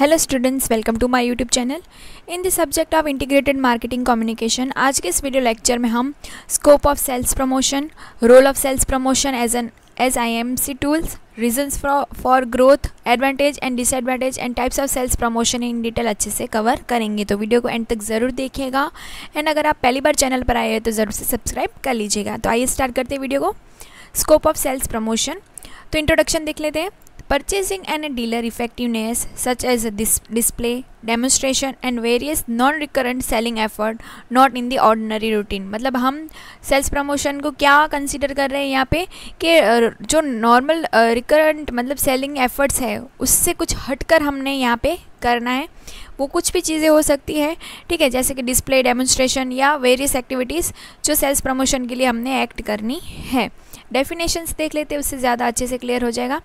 Hello students, welcome to my YouTube channel. In the subject of integrated marketing communication, आज के इस video lecture में हम scope of sales promotion, role of sales promotion as IMC tools, reasons for growth, advantage and disadvantage and types of sales promotion in detail अच्छे से cover करेंगे। तो video को एंड तक ज़रूर देखिएगा एंड अगर आप पहली बार चैनल पर आए हैं तो ज़रूर से सब्सक्राइब कर लीजिएगा। तो आइए स्टार्ट करते हैं वीडियो को। स्कोप ऑफ सेल्स प्रमोशन, तो इंट्रोडक्शन देख लेते हैं। Purchasing and dealer effectiveness such as display, demonstration and various non-recurrent selling effort not in the ordinary routine। मतलब हम सेल्स प्रमोशन को क्या कंसीडर कर रहे हैं यहाँ पे कि जो नॉर्मल रिकरेंट मतलब सेलिंग एफर्ट्स है उससे कुछ हटकर हमने यहाँ पे करना है। वो कुछ भी चीज़ें हो सकती है, ठीक है, जैसे कि डिस्प्ले, डेमोन्स्ट्रेशन या वेरियस एक्टिविटीज़ जो सेल्स प्रमोशन के लिए हमने एक्ट करनी है। डेफिनेशंस देख लेते हैं, उससे ज़्यादा अच्छे से क्लियर हो जाएगा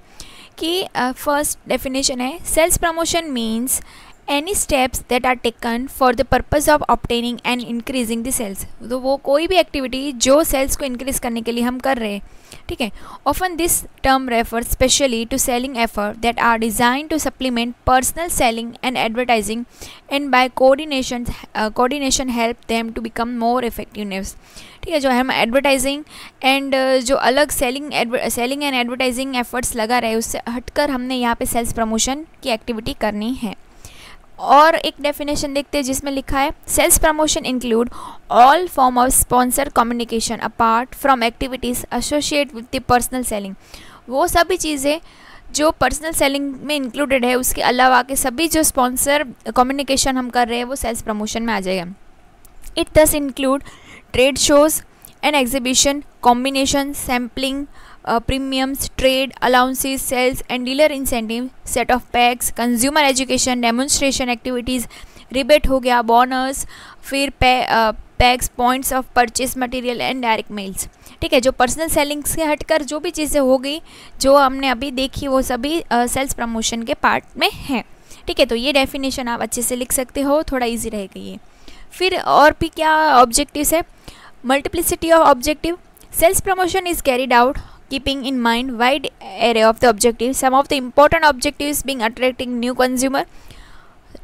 कि फर्स्ट डेफिनेशन है, sales promotion means any steps that are taken for the purpose of obtaining and increasing the sales. तो वो कोई भी एक्टिविटी जो सेल्स को इंक्रीज करने के लिए हम कर रहे हैं, ठीक है। Often this term refers specially to selling effort that are design to supplement personal selling and advertising and by coordination help them to become more effectiveness. ठीक है, जो हम एडवर्टाइजिंग एंड जो अलग सेलिंग एंड एडवर्टाइजिंग एफर्ट्स लगा रहे हैं उससे हटकर हमने यहाँ पे सेल्स प्रमोशन की एक्टिविटी करनी है। और एक डेफिनेशन देखते हैं जिसमें लिखा है, sales promotion include all form of sponsor communication apart from activities associate with the personal selling. वो सभी चीज़ें जो पर्सनल सेलिंग में इंक्लूडेड है उसके अलावा के सभी जो स्पॉन्सर कम्युनिकेशन हम कर रहे हैं वो सेल्स प्रमोशन में आ जाएगा। इट दस include trade shows and exhibition, combination, sampling, premiums, trade allowances, sales and dealer incentive, set of packs, consumer education, demonstration activities, rebate हो गया, बोनस, फिर packs, points of purchase material and direct mails. ठीक है, जो personal selling से हटकर जो भी चीज़ें हो गई जो हमने अभी देखी वो सभी सेल्स प्रमोशन के पार्ट में हैं। ठीक है, तो ये डेफिनेशन आप अच्छे से लिख सकते हो, थोड़ा ईजी रहेगा ये। फिर और भी क्या ऑब्जेक्टिव्स है, multiplicity of objective, sales promotion is carried out keeping in mind wide array of the objectives. Some of the important objectives being attracting new consumer,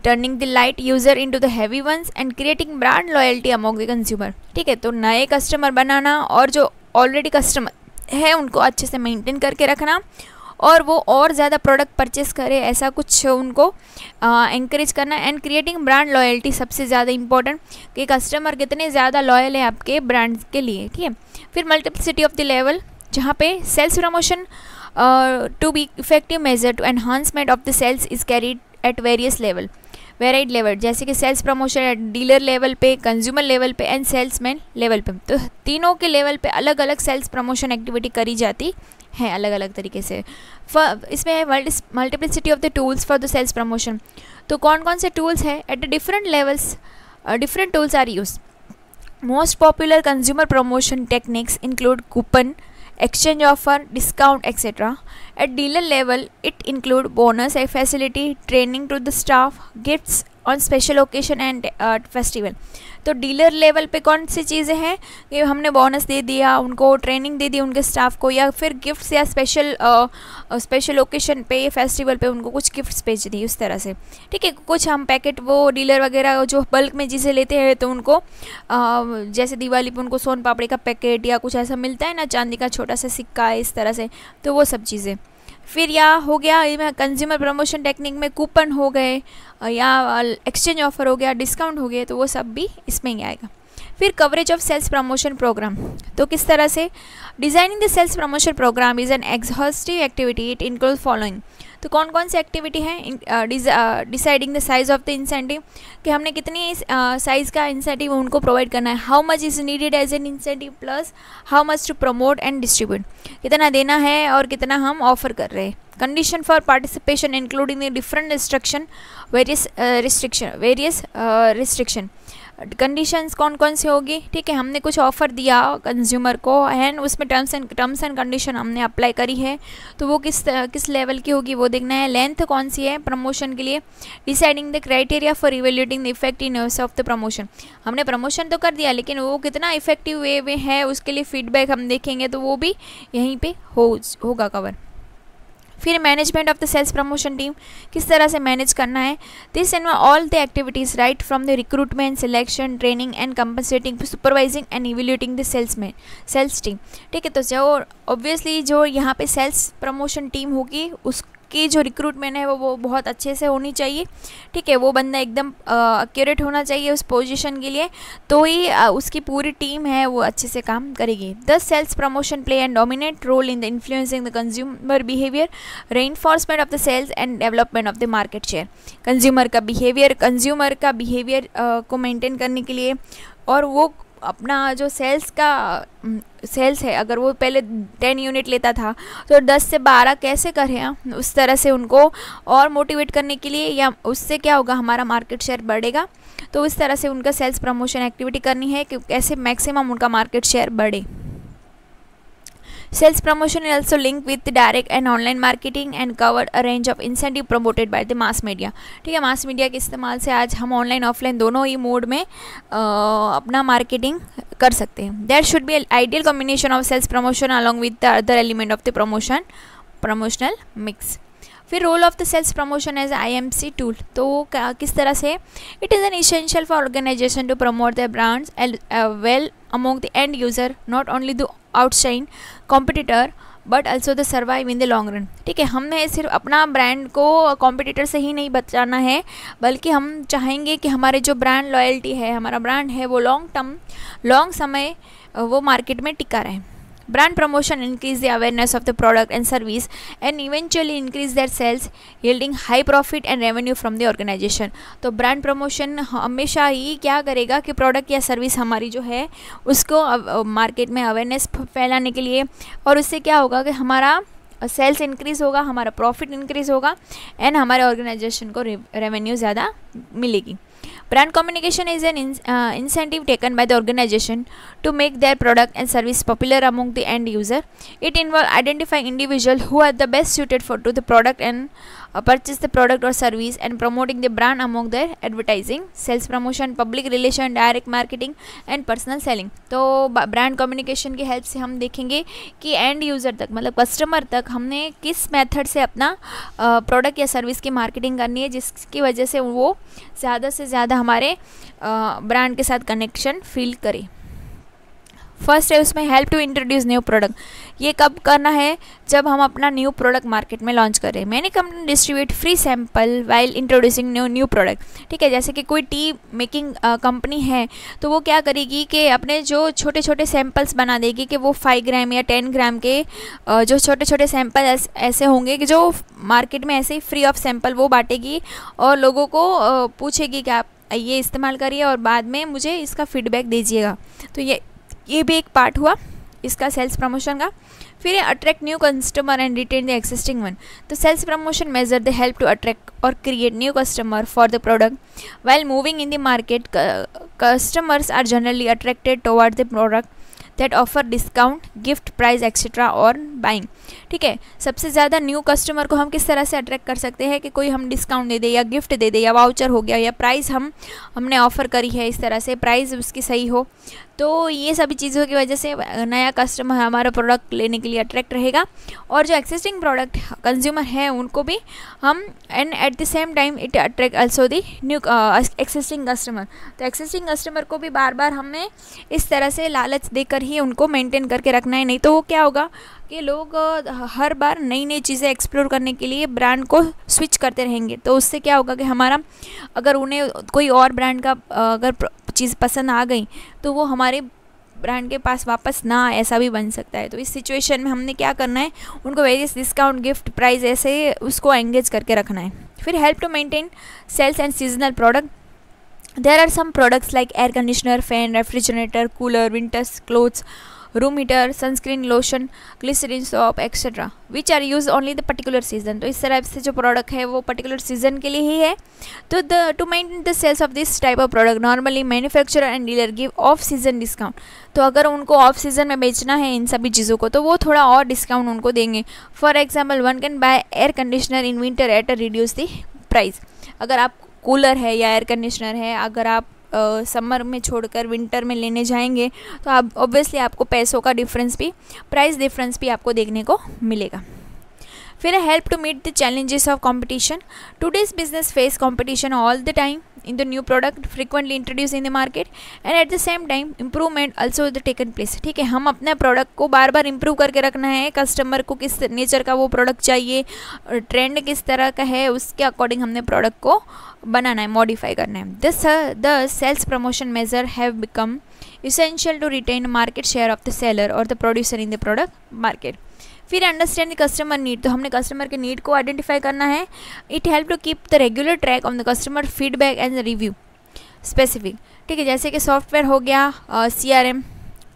turning the light user into the heavy ones and creating brand loyalty among the consumer। ठीक है, तो नए customer बनाना और जो already customer है उनको अच्छे से मेंटेन करके रखना और वो और ज़्यादा प्रोडक्ट परचेस करे ऐसा कुछ उनको encourage करना एंड क्रिएटिंग ब्रांड लॉयल्टी सबसे ज़्यादा इंपॉर्टेंट कि कस्टमर कितने ज़्यादा लॉयल है आपके ब्रांड के लिए। ठीक है, फिर मल्टीप्लिसिटी ऑफ द लेवल, जहाँ पे sales promotion to be effective measure to enhancement of the sales is carried at various level, varied level, जैसे कि sales promotion at dealer level पे, कंज्यूमर लेवल पे एंड सेल्समैन लेवल पे। तो तीनों के लेवल पे अलग अलग सेल्स प्रमोशन एक्टिविटी करी जाती है अलग अलग तरीके से। इसमें है multiplicity of the tools for the sales promotion. तो कौन कौन से टूल्स हैं at different levels, different tools are use. Most popular consumer promotion techniques include coupon, exchange offer, discount, etc. At dealer level, it include bonus facility, training to the staff, gifts on special occasion and festival। तो dealer level पे कौन सी चीज़ें हैं कि हमने bonus दे दिया उनको, training दे दी उनके स्टाफ को, या फिर गिफ्ट्स या स्पेशल ओकेशन पे, फेस्टिवल पे उनको कुछ गिफ्ट्स भेज दी उस तरह से। ठीक है, कुछ हम पैकेट वो डीलर वगैरह जो बल्क में चीज़ें लेते हैं तो उनको जैसे दिवाली पे उनको सोन पापड़ी का पैकेट या कुछ ऐसा मिलता है ना, चांदी का छोटा सा सिक्का इस तरह से, तो वो सब चीज़ें। फिर या हो गया कंज्यूमर प्रमोशन टेक्निक में कूपन हो गए या एक्सचेंज ऑफर हो गया, डिस्काउंट हो गया, तो वो सब भी इसमें ही आएगा। फिर coverage of sales promotion program, तो किस तरह से designing the sales promotion program is an exhaustive activity, it include following. तो कौन कौन सी एक्टिविटी है, deciding the size of the incentive, कि हमने कितनी साइज़ का इंसेंटिव उनको प्रोवाइड करना है, how much is needed as an incentive plus how much to promote and distribute, कितना देना है और कितना हम ऑफर कर रहे हैं। Condition for participation including the different restriction, various restriction, conditions कौन कौन सी होगी। ठीक है, हमने कुछ ऑफ़र दिया कंज्यूमर को एंड उसमें टर्म्स एंड कंडीशन हमने अप्लाई करी है तो वो किस लेवल की होगी वो देखना है। लेंथ कौन सी है प्रमोशन के लिए, deciding the criteria for evaluating the effectiveness of the promotion, हमने प्रमोशन तो कर दिया लेकिन वो कितना इफेक्टिव वे में है उसके लिए फीडबैक हम देखेंगे तो वो भी यहीं पे होगा कवर। फिर management of the sales promotion team, किस तरह से मैनेज करना है। This involve all the activities right from the recruitment, selection, training and compensating, supervising and evaluating the sales team. ठीक है, तो जो ऑब्वियसली जो यहाँ पे सेल्स प्रमोशन टीम होगी उसकी जो रिक्रूटमेंट है वो बहुत अच्छे से होनी चाहिए। ठीक है, वो बंदा एकदम एक्यूरेट होना चाहिए उस पोजीशन के लिए, तो ही उसकी पूरी टीम है वो अच्छे से काम करेगी। The sales promotion play and dominate role in the influencing the consumer behaviour, reinforcement of the sales and development of the market share. Consumer का बिहेवियर को मेंटेन करने के लिए, और वो अपना जो सेल्स है अगर वो पहले 10 यूनिट लेता था तो 10 से 12 कैसे करें, उस तरह से उनको और मोटिवेट करने के लिए, या उससे क्या होगा हमारा मार्केट शेयर बढ़ेगा। तो इस तरह से उनका सेल्स प्रमोशन एक्टिविटी करनी है कि कैसे मैक्सिमम उनका मार्केट शेयर बढ़े। Sales promotion is also linked with direct and online marketing and covered a range of incentive promoted by the mass media। ठीक है, मास मीडिया के इस्तेमाल से आज हम ऑनलाइन ऑफलाइन दोनों ही मोड में अपना मार्केटिंग कर सकते हैं। There should be an ideal combination of sales promotion along with the other element of the promotional mix। फिर role of the sales promotion as IMC tool, तो वो किस तरह से, it is an essential for organisation to promote the brands well among the end user, not only the outshine competitor but also the survive in the long run. ठीक है, हमने सिर्फ अपना ब्रांड को कॉम्पिटिटर से ही नहीं बचाना है, बल्कि हम चाहेंगे कि हमारे जो ब्रांड लॉयल्टी है, हमारा ब्रांड है, वो लॉन्ग समय वो मार्केट में टिका रहे। Brand promotion increase the awareness of the product and service and eventually increase their sales, yielding high profit and revenue from the organization। तो brand promotion हमेशा ही क्या करेगा कि प्रोडक्ट या सर्विस हमारी जो है उसको मार्केट में अवेयरनेस फैलाने के लिए, और उससे क्या होगा कि हमारा सेल्स इंक्रीज़ होगा, हमारा प्रॉफिट इंक्रीज़ होगा एंड हमारे ऑर्गेनाइजेशन को रेवेन्यू ज़्यादा मिलेगी। Brand communication is an incentive taken by the organization to make their product and service popular among the end user. It involves identifying individuals who are the best suited to the product and purchase the product or service, and promoting the brand among their advertising, sales promotion, public relation, direct marketing and personal selling। तो brand communication की help से हम देखेंगे कि end user तक, मतलब customer तक, हमने किस मेथड से अपना प्रोडक्ट या सर्विस की मार्केटिंग करनी है जिसकी वजह से वो ज़्यादा से ज़्यादा हमारे ब्रांड के साथ कनेक्शन फील करे। फर्स्ट है उसमें help to introduce new product. ये कब करना है, जब हम अपना न्यू प्रोडक्ट मार्केट में लॉन्च करें। Many company distribute free sample while introducing new product. ठीक है, जैसे कि कोई टी मेकिंग कंपनी है तो वो क्या करेगी कि अपने जो छोटे छोटे सैम्पल्स बना देगी कि वो 5 ग्राम या 10 ग्राम के जो छोटे छोटे सैम्पल ऐसे होंगे कि जो मार्केट में ऐसे ही फ्री ऑफ सैम्पल वो बांटेगी और लोगों को पूछेगी कि आप ये इस्तेमाल करिए और बाद में मुझे इसका फीडबैक दीजिएगा। तो ये भी एक पार्ट हुआ इसका सेल्स प्रमोशन का। फिर attract new customer and retain the existing one. तो sales promotion major the help to attract और create new customer for the product while moving in the market. Customers are generally attracted toward the product that offer discount, gift, price, etc. और buying। ठीक है, सबसे ज़्यादा new customer को हम किस तरह से अट्रैक्ट कर सकते हैं कि कोई हम डिस्काउंट दे दे या गिफ्ट दे दे या वाउचर हो गया या प्राइस हमने ऑफ़र करी है, इस तरह से प्राइस उसकी सही हो। तो ये सभी चीज़ों की वजह से नया कस्टमर हमारा प्रोडक्ट लेने के लिए अट्रैक्ट रहेगा। और जो एक्सिस्टिंग प्रोडक्ट कंज्यूमर है उनको भी हम, and eight the same time it attract also the new existing customer. तो एक्सिस्टिंग कस्टमर को भी बार बार हमें इस तरह से लालच देकर ही उनको मेंटेन करके रखना है, नहीं तो वो क्या होगा कि लोग हर बार नई नई चीज़ें एक्सप्लोर करने के लिए ब्रांड को स्विच करते रहेंगे। तो उससे क्या होगा कि हमारा, अगर उन्हें कोई और ब्रांड का अगर चीज़ पसंद आ गई तो वो हमारे ब्रांड के पास वापस ना आए, ऐसा भी बन सकता है। तो इस सिचुएशन में हमने क्या करना है, उनको वेरियस डिस्काउंट, गिफ्ट, प्राइस ऐसे उसको एंगेज करके रखना है। फिर help to maintain sales and seasonal product. There are some products like air conditioner, fan, refrigerator, cooler, winters clothes, room heater, sunscreen, lotion, glycerine, soap etcetera which are use only the particular season. तो इस तरह से जो product है वो particular season के लिए ही है। तो to maintain the sales of this type of product normally manufacturer and dealer give off season discount. तो अगर उनको ऑफ सीजन में बेचना है इन सभी चीज़ों को तो वो थोड़ा और डिस्काउंट उनको देंगे। For example, one can by air conditioner in winter at a reduce the price. अगर आप कूलर है या एयर कंडीशनर है, अगर आप समर में छोड़कर विंटर में लेने जाएंगे तो आप ऑब्वियसली आपको पैसों का डिफरेंस भी, प्राइस डिफरेंस भी आपको देखने को मिलेगा। फिर help to meet the challenges of competition. Today's business face competition all the time in the new product frequently introduced in the market and at the same time improvement also the taken place. ठीक है, हम अपने product को बार बार improve करके रखना है. Customer को किस नेचर का वो प्रोडक्ट चाहिए, ट्रेंड किस तरह का है, उसके अकॉर्डिंग हमने प्रोडक्ट को बनाना है, मॉडिफाई करना है. The sales promotion measure have become essential to retain market share of the seller or the producer in the product market. फिर अंडरस्टैंड द कस्टमर नीड, तो हमने कस्टमर के नीड को आइडेंटिफाई करना है. It help to keep the regular track on the customer feedback and the review specific. ठीक है, जैसे कि सॉफ्टवेयर हो गया CRM,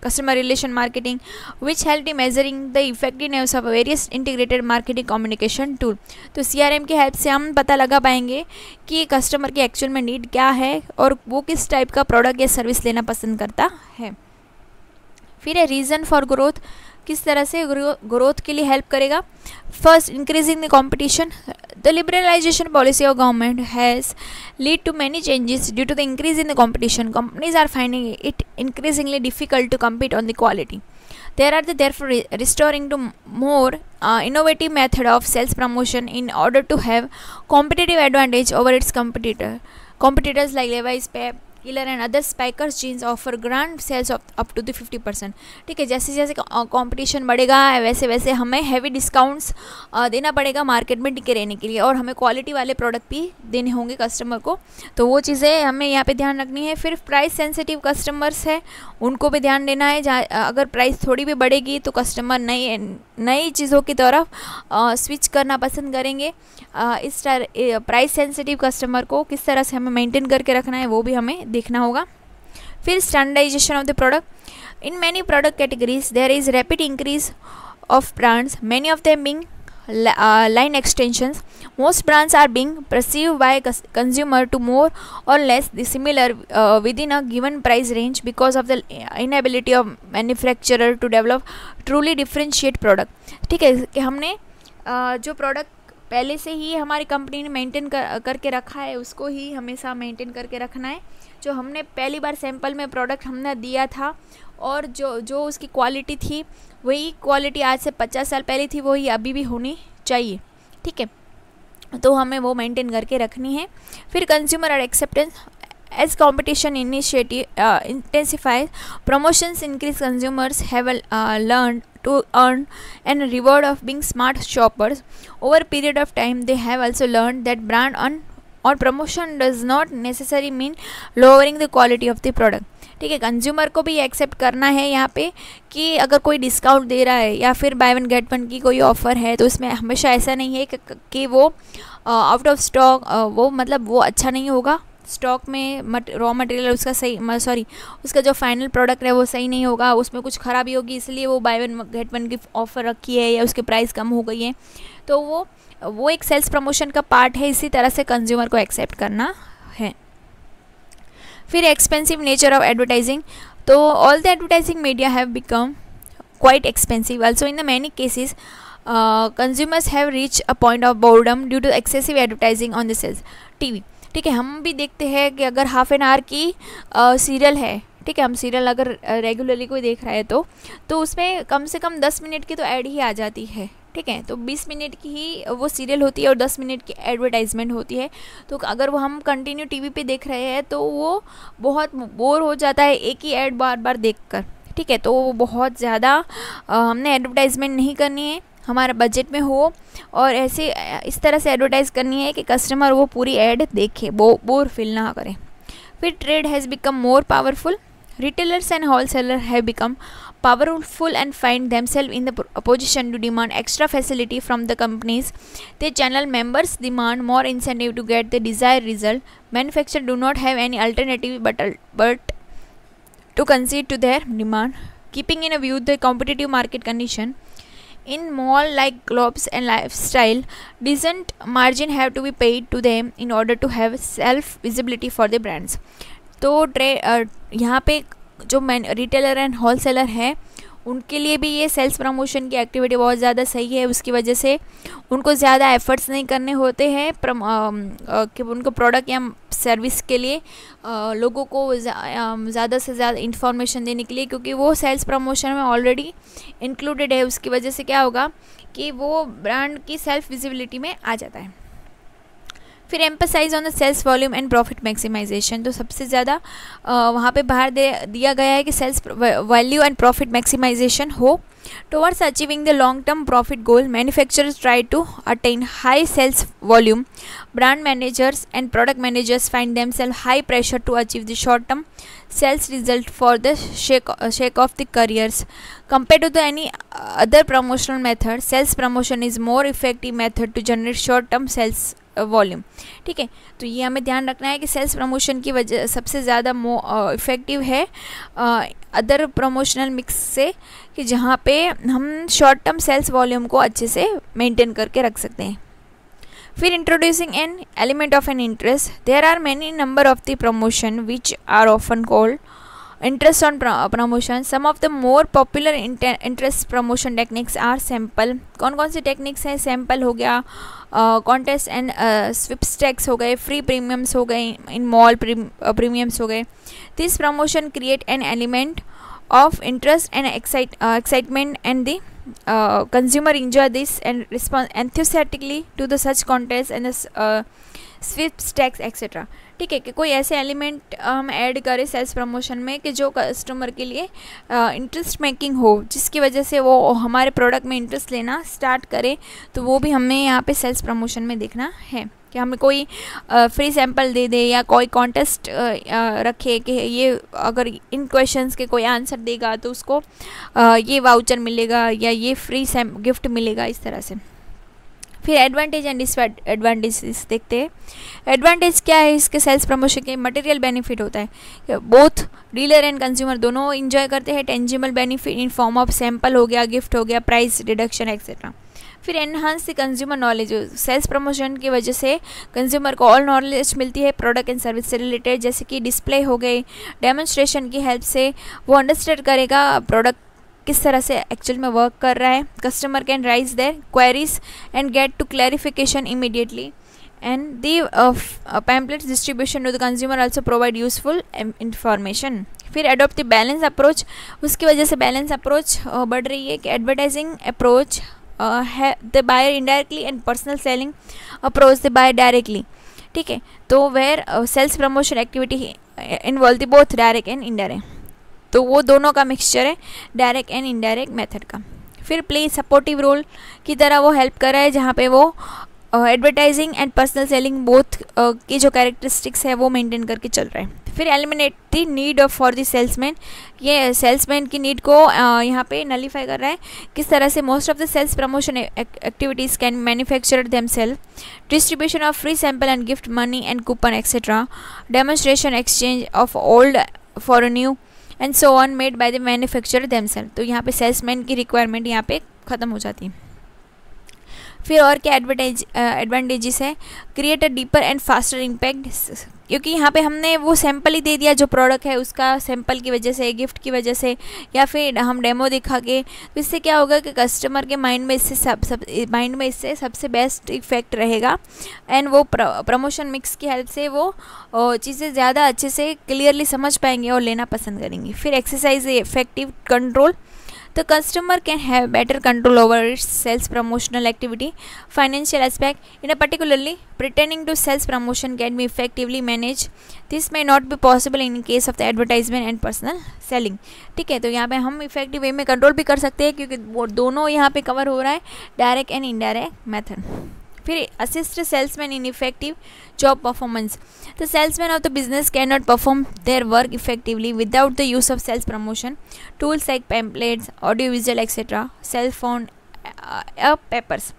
customer relation marketing, which help in measuring the effectiveness of various integrated marketing communication tool. तो CRM की help से हम पता लगा पाएंगे कि कस्टमर की एक्चुअल में नीड क्या है और वो किस टाइप का प्रोडक्ट या सर्विस लेना पसंद करता है. फिर है रीज़न फॉर ग्रोथ, किस तरह से ग्रोथ के लिए हेल्प करेगा. First, increasing the competition. The liberalisation policy of government has lead to many changes due to the increase in the competition. Companies are finding it increasingly difficult to compete on the quality. Therefore restoring to more innovative method of sales promotion in order to have competitive advantage over its competitors like Levi's, Pep, Killer and other spikers jeans offer grand sales of up to the 50%. ठीक है, जैसे जैसे competition बढ़ेगा वैसे वैसे हमें heavy discounts देना पड़ेगा मार्केट में टिके रहने के लिए, और हमें क्वालिटी वाले प्रोडक्ट भी देने होंगे कस्टमर को. तो वो चीज़ें हमें यहाँ पे ध्यान रखनी है. फिर प्राइस सेंसिटिव कस्टमर्स है, उनको भी ध्यान देना है. अगर प्राइस थोड़ी भी बढ़ेगी तो कस्टमर नई चीज़ों की तरफ स्विच करना पसंद करेंगे. इस प्राइस सेंसिटिव कस्टमर को किस तरह से हमें मेंटेन करके रखना है वो भी हमें देखना होगा. फिर standardisation of the product. In many product categories there is rapid increase of brands, many of them being line extensions. Most brands are being perceived by consumer to more or less the similar within a given price range because of the inability of manufacturer to develop truly differentiate product. ठीक है, कि हमने जो product पहले से ही हमारी company ने maintain करके रखा है उसको ही हमेशा मेंटेन करके रखना है. जो हमने पहली बार सैंपल में प्रोडक्ट हमने दिया था और जो उसकी क्वालिटी थी वही क्वालिटी आज से 50 साल पहले थी वही अभी भी होनी चाहिए. ठीक है, तो हमें वो मेंटेन करके रखनी है. फिर consumer acceptance. As competition intensifies, promotions increase. Consumers have learned to earn and reward of being smart shoppers. Over a period of time, they have also learned that brand on promotion does not necessarily mean lowering the quality of the product. ठीक है, consumer को भी accept करना है यहाँ पे कि अगर कोई डिस्काउंट दे रहा है या फिर बाय वन गेट वन की कोई ऑफ़र है तो उसमें हमेशा ऐसा नहीं है कि वो आउट ऑफ स्टॉक वो मतलब वो अच्छा नहीं होगा. स्टॉक में रॉ मटेरियल उसका उसका जो फाइनल प्रोडक्ट है वो सही नहीं होगा, उसमें कुछ ख़राबी होगी, इसलिए वो बाय वन गेट वन की ऑफ़र रखी है या उसकी प्राइस कम हो गई है. तो वो एक सेल्स प्रमोशन का पार्ट है. इसी तरह से कंज्यूमर को एक्सेप्ट करना है. फिर एक्सपेंसिव नेचर ऑफ एडवर्टाइजिंग. तो all the advertising media have become quite expensive. Also in the many cases consumers have reach a point of boredom due to excessive advertising on the sales. TV. ठीक है, हम भी देखते हैं कि अगर half an hour की serial है, ठीक है, हम सीरियल अगर रेगुलरली कोई देख रहा है तो उसमें कम से कम 10 मिनट की तो ऐड ही आ जाती है. ठीक है, तो 20 मिनट की ही वो सीरियल होती है और 10 मिनट की एडवर्टाइजमेंट होती है. तो अगर वो हम कंटिन्यू टीवी पे देख रहे हैं तो वो बहुत बोर हो जाता है एक ही ऐड बार बार देखकर. ठीक है, तो वो बहुत ज़्यादा हमने एडवर्टाइजमेंट नहीं करनी है, हमारा बजट में हो और ऐसे इस तरह से एडवर्टाइज़ करनी है कि कस्टमर वो पूरी ऐड देखे, बोर फील ना करें. फिर trade has become more powerful. Retailers and wholesaler have become powerful and find themselves in the position to demand extra facility from the companies. Their channel members demand more incentive to get the desired result. Manufacturers do not have any alternative but to concede to their demand, keeping in view the competitive market condition. In mall like Globes and Lifestyle, decent margin have to be paid to them in order to have self visibility for the brands. तो यहाँ पे जो retailer and wholesaler हैं उनके लिए भी ये sales promotion की एक्टिविटी बहुत ज़्यादा सही है. उसकी वजह से उनको ज़्यादा एफर्ट्स नहीं करने होते हैं कि उनको प्रोडक्ट या सर्विस के लिए लोगों को ज़्यादा से ज़्यादा इंफॉर्मेशन देने के लिए, क्योंकि वो सेल्स प्रमोशन में ऑलरेडी इंक्लूडेड है. उसकी वजह से क्या होगा कि वो ब्रांड की सेल्फ विजिबिलिटी में आ जाता है। फिर emphasise on the sales volume and profit maximisation, तो सबसे ज़्यादा वहाँ पे बाहर दिया गया है कि sales value and profit maximisation हो। Towards achieving the long term profit goal, manufacturers try to attain high sales volume. Brand managers and product managers find themselves high pressure to achieve the short-term sales result for the sake of the careers. Compared to the any other promotional method, sales promotion is more effective method to generate short-term sales volume. ठीक है, तो ये हमें ध्यान रखना है कि sales promotion की वजह सबसे ज़्यादा इफ़ेक्टिव है अदर प्रमोशनल मिक्स से, कि जहाँ पे हम शॉर्ट टर्म सेल्स वॉल्यूम को अच्छे से मेंटेन करके रख सकते हैं. फिर introducing an element of an interest, there are many number of the promotion which are often called interest on promotion. Some of the more popular interest promotion techniques are sample. कौन कौन सी techniques हैं? Sample हो गया, contest and sweepstakes हो गए, free premiums हो गए, इन mall premiums हो गए. This promotion create an element of interest and excitement, and the consumer enjoy this and respond enthusiastically to the such contests and the sweepstakes etc. ठीक है, कि कोई ऐसे एलिमेंट हम ऐड करें सेल्स प्रमोशन में कि जो कस्टमर के लिए इंटरेस्ट मेकिंग हो, जिसकी वजह से वो हमारे प्रोडक्ट में इंटरेस्ट लेना स्टार्ट करे. तो वो भी हमें यहाँ पे सेल्स प्रमोशन में देखना है कि हमें कोई फ्री सैम्पल दे दे या कोई कॉन्टेस्ट रखे कि ये अगर इन क्वेश्चंस के कोई आंसर देगा तो उसको ये वाउचर मिलेगा या ये फ्री गिफ्ट मिलेगा, इस तरह से. फिर एडवांटेज एंड डिसएडवांटेजेस देखते हैं. एडवांटेज क्या है इसके सेल्स प्रमोशन के? मटेरियल बेनिफिट होता है, बोथ डीलर एंड कंज्यूमर दोनों इंजॉय करते हैं tangible benefit in form of sample हो गया, गिफ्ट हो गया, प्राइस रिडक्शन एक्सेट्रा. फिर enhance the consumer knowledge, sales promotion की वजह से कंज्यूमर को ऑल नॉलेज मिलती है प्रोडक्ट एंड सर्विस से रिलेटेड, जैसे कि डिस्प्ले हो गई, डेमोन्स्ट्रेशन की हेल्प से वो अंडरस्टैंड करेगा प्रोडक्ट किस तरह से एक्चुअल में वर्क कर रहा है. Customer can raise their queries and get to clarification immediately, and the pamphlets distribution to the consumer also provide useful information. फिर एडॉप्ट द बैलेंस अप्रोच, उसकी वजह से बैलेंस अप्रोच बढ़ रही है कि advertising approach the buyer indirectly and personal selling approach the buyer directly. ठीक है, तो where sales promotion activity involve the both direct and indirect, तो वो दोनों का मिक्सचर है डायरेक्ट एंड इनडायरेक्ट मेथड का. फिर प्ले सपोर्टिव रोल की तरह वो हेल्प कर रहा है, जहाँ पे वो advertising and personal selling both की जो कैरेक्टरिस्टिक्स है वो मेंटेन करके चल रहा है. फिर eliminate the need of for the salesman, ये सेल्समैन की नीड को यहाँ पे नलीफाई कर रहा है. किस तरह से? Most of the sales promotion activities can manufacture themselves, distribution of free sample and gift money and coupon etcetera, demonstration exchange of old for new and so on made by the manufacturer themselves. तो यहाँ पे salesman की requirement यहाँ पे ख़त्म हो जाती है. फिर और क्या एडवांटेजेस है? Create a deeper and faster impact, क्योंकि यहाँ पे हमने वो सैंपल ही दे दिया जो प्रोडक्ट है उसका, सैंपल की वजह से, गिफ्ट की वजह से, या फिर हम डेमो दिखा के, तो इससे क्या होगा कि कस्टमर के माइंड में इससे सबसे बेस्ट इफेक्ट रहेगा, एंड वो प्रमोशन मिक्स की हेल्प से वो चीज़ें ज़्यादा अच्छे से क्लियरली समझ पाएंगे और लेना पसंद करेंगे. फिर exercise effective control, the customer can have better control over its sales promotional activity. Financial aspect, in a particularly pretending to sales promotion can be effectively managed. This may not be possible in case of the advertisement and personal selling. ठीक है, तो यहाँ पे हम effective way में control भी कर सकते हैं क्योंकि वो दोनों यहाँ पे कवर हो रहा है, डायरेक्ट एंड इनडायरेक्ट मेथड. फिर assist salesman in effective job performance, the salesman of the business cannot perform their work effectively without the use of sales promotion tools like pamphlets, audiovisual etc., cell phone, papers.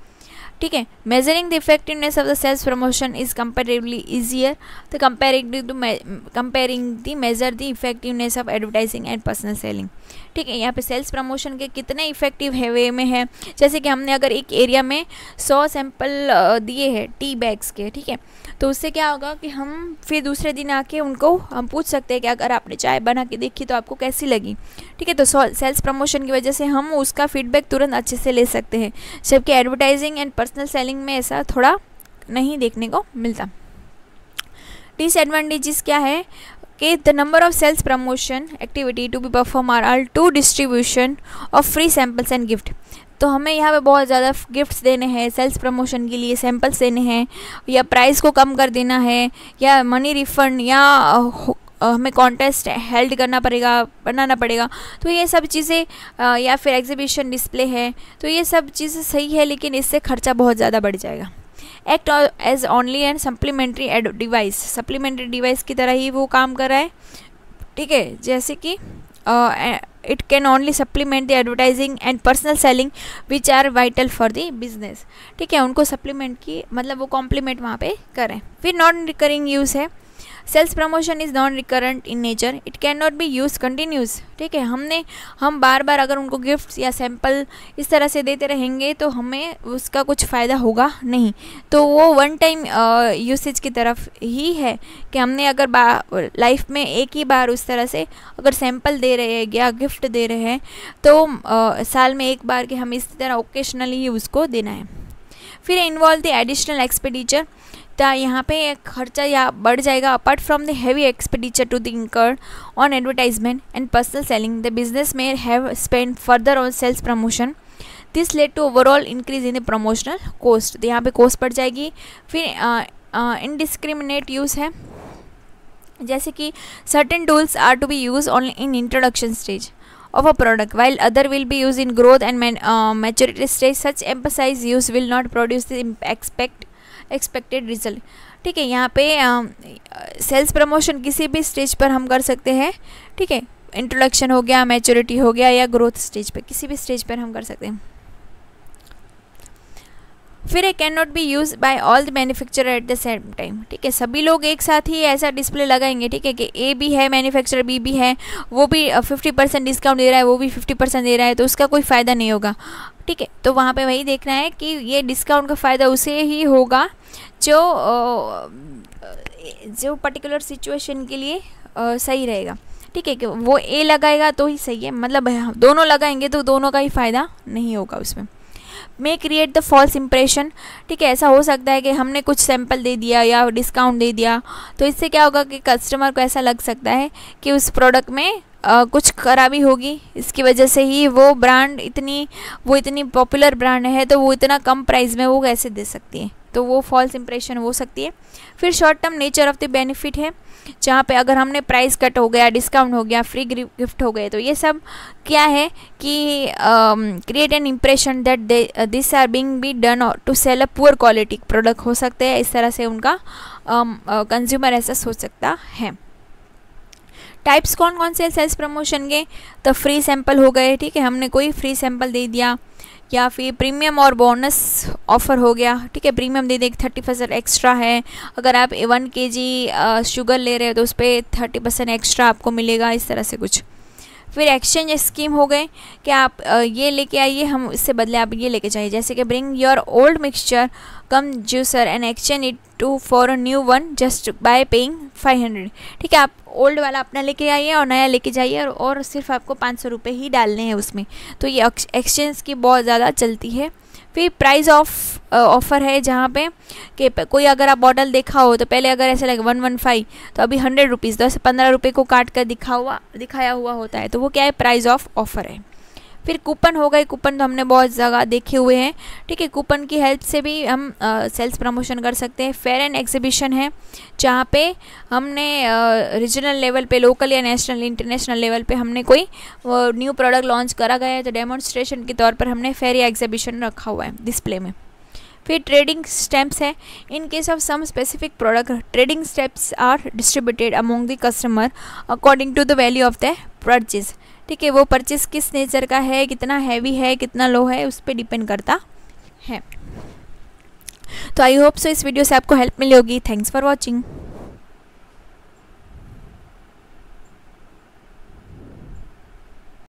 ठीक है, measuring the effectiveness of the sales promotion is comparatively easier to comparing the measure the effectiveness of advertising and personal selling. ठीक है, यहाँ पे sales promotion के कितने effective है वे में है, जैसे कि हमने अगर एक एरिया में 100 सैंपल दिए हैं टी बैग्स के, ठीक है, तो उससे क्या होगा कि हम फिर दूसरे दिन आके उनको हम पूछ सकते हैं कि अगर आपने चाय बना के देखी तो आपको कैसी लगी. ठीक है, तो सेल्स प्रमोशन की वजह से हम उसका फीडबैक तुरंत अच्छे से ले सकते हैं, जबकि एडवर्टाइजिंग एंड पर्सनल सेलिंग में ऐसा थोड़ा नहीं देखने को मिलता. डिसएडवांटेजेस क्या है कि the number of sales promotion activity to be perform are all to distribution of free samples and gift. तो हमें यहाँ पे बहुत ज़्यादा गिफ्ट्स देने हैं, सेल्स प्रमोशन के लिए सैम्पल्स देने हैं, या प्राइस को कम कर देना है, या मनी रिफ़ंड, या हमें कॉन्टेस्ट हेल्ड करना पड़ेगा, बनाना पड़ेगा। तो ये सब चीज़ें या फिर एग्जीबिशन डिस्प्ले है, तो ये सब चीज़ें सही है, लेकिन इससे खर्चा बहुत ज़्यादा बढ़ जाएगा। Act as only and supplementary device, supplementary device की तरह ही वो काम कर रहा है, ठीक है। जैसे कि it can only supplement the advertising and personal selling which are vital for the business, ठीक है। उनको सप्लीमेंट की मतलब वो कॉम्प्लीमेंट वहाँ पे करें। फिर नॉन रिकरिंग यूज़ है, sales promotion is non recurrent in nature, it can not be use continuous, ठीक है। हम बार बार अगर उनको गिफ्ट्स या सैम्पल इस तरह से देते रहेंगे तो हमें उसका कुछ फ़ायदा होगा नहीं। तो वो वन टाइम यूसेज की तरफ ही है कि हमने अगर लाइफ में एक ही बार उस तरह से अगर सैम्पल दे रहे हैं या गिफ्ट दे रहे हैं तो साल में एक बार के हम इस तरह ओकेशनली ही उसको देना है। फिर इन्वॉल्व द एडिशनल एक्सपेंडिचर, तो यहाँ पे खर्चा या बढ़ जाएगा। Apart from the heavy expenditure to the incurred on advertisement and personal selling, the businessmen have spend further on sales promotion, this lead to overall increase in the promotional cost, तो यहाँ पे cost बढ़ जाएगी। फिर indiscriminate use है, जैसे कि certain tools are to be use only in introduction stage of a product while other will be used in growth and maturity stage, such emphasize use will not produce the expected result, ठीक है। यहाँ पे sales promotion किसी भी stage पर हम कर सकते हैं, ठीक है। इंट्रोडक्शन हो गया, मैच्योरिटी हो गया, या ग्रोथ स्टेज पे, किसी भी स्टेज पर हम कर सकते हैं। फिर a can not be use by all the manufacturer at the same time, ठीक है। सभी लोग एक साथ ही ऐसा डिस्प्ले लगाएंगे, ठीक है, कि ए भी है मैन्युफैक्चरर, बी भी है, वो भी 50% डिस्काउंट दे रहा है, वो भी 50% दे रहा है, तो उसका कोई फ़ायदा नहीं होगा, ठीक है। तो वहाँ पे वही देखना है कि ये डिस्काउंट का फ़ायदा उसे ही होगा जो पर्टिकुलर सिचुएशन के लिए सही रहेगा, ठीक है। कि वो ए लगाएगा तो ही सही है, मतलब दोनों लगाएंगे तो दोनों का ही फ़ायदा नहीं होगा उसमें। May create the false impression, ठीक है। ऐसा हो सकता है कि हमने कुछ सैंपल दे दिया या डिस्काउंट दे दिया, तो इससे क्या होगा कि कस्टमर को ऐसा लग सकता है कि उस प्रोडक्ट में कुछ खराबी होगी, इसकी वजह से ही वो इतनी पॉपुलर ब्रांड है तो वो इतना कम प्राइस में वो कैसे दे सकती है, तो वो फॉल्स इंप्रेशन हो सकती है। फिर short term nature of the benefit है, जहाँ पे अगर हमने प्राइस कट हो गया, डिस्काउंट हो गया, फ्री गिफ्ट हो गए, तो ये सब क्या है कि create an impression that this are being be done to sell a poor quality product हो सकते हैं, इस तरह से उनका कंज्यूमर ऐसा सोच सकता है। टाइप्स कौन कौन से सेल्स प्रमोशन के, तो फ्री सैंपल हो गए, ठीक है, हमने कोई फ्री सैंपल दे दिया, या फिर प्रीमियम और बोनस ऑफ़र हो गया, ठीक है। प्रीमियम दे देंगे, 30% एक्स्ट्रा है, अगर आप 1 kg शुगर ले रहे हो तो उस पर 30% एक्स्ट्रा आपको मिलेगा, इस तरह से कुछ। फिर एक्सचेंज स्कीम हो गए कि आप ये लेके आइए, हम इससे बदले आप ये लेके जाइए, जैसे कि bring your old mixture cum juicer and exchange it to for a new one just by paying 500, ठीक है। आप ओल्ड वाला अपना लेके आइए और नया लेके जाइए, और सिर्फ आपको 500 रुपये ही डालने हैं उसमें, तो ये एक्सचेंज की बहुत ज़्यादा चलती है। फिर प्राइस ऑफर है, जहाँ पे कि कोई अगर आप बॉटल देखा हो तो पहले अगर ऐसे लगे 115, तो अभी 100 रुपीज़, 10-15 रुपये को काट कर दिखाया हुआ होता है, तो वो क्या है, प्राइस ऑफ ऑफर है। फिर कूपन हो गए, कूपन तो हमने बहुत जगह देखे हुए हैं, ठीक है। कूपन की हेल्प से भी हम सेल्स प्रमोशन कर सकते हैं। फेयर एंड एग्जीबिशन है, जहाँ पे हमने रीजनल लेवल पे, लोकल या नेशनल इंटरनेशनल लेवल पे हमने कोई न्यू प्रोडक्ट लॉन्च करा गया है, तो डेमोन्स्ट्रेशन के तौर पर हमने फेयर या एग्जीबिशन रखा हुआ है डिस्प्ले में। फिर ट्रेडिंग स्टैम्प्स है, in case of some specific product trading stamps are distributed among the customer according to the value of the purchase, ठीक है। वो परचेज किस नेचर का है, कितना हैवी है, कितना लो है, उस पर डिपेंड करता है। तो आई होप सो इस वीडियो से आपको हेल्प मिली होगी। Thanks for watching.